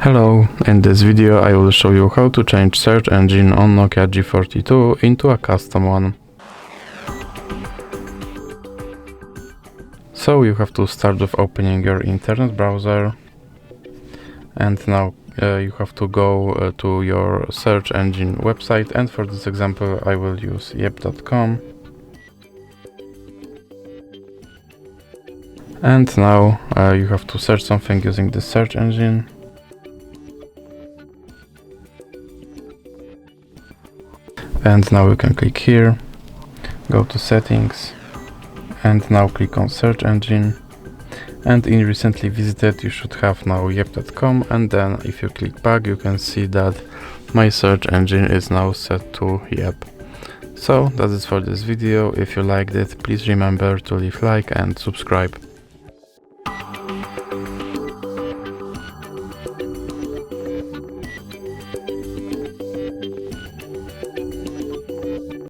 Hello, in this video I will show you how to change search engine on Nokia G42 into a custom one. So you have to start with opening your internet browser, and now you have to go to your search engine website, and for this example I will use yep.com. And now you have to search something using the search engine. And now you can click here, go to settings, and now click on search engine. And in recently visited you should have now yep.com, and then if you click back you can see that my search engine is now set to yep. So that's it for this video. If you liked it, please remember to leave like and subscribe.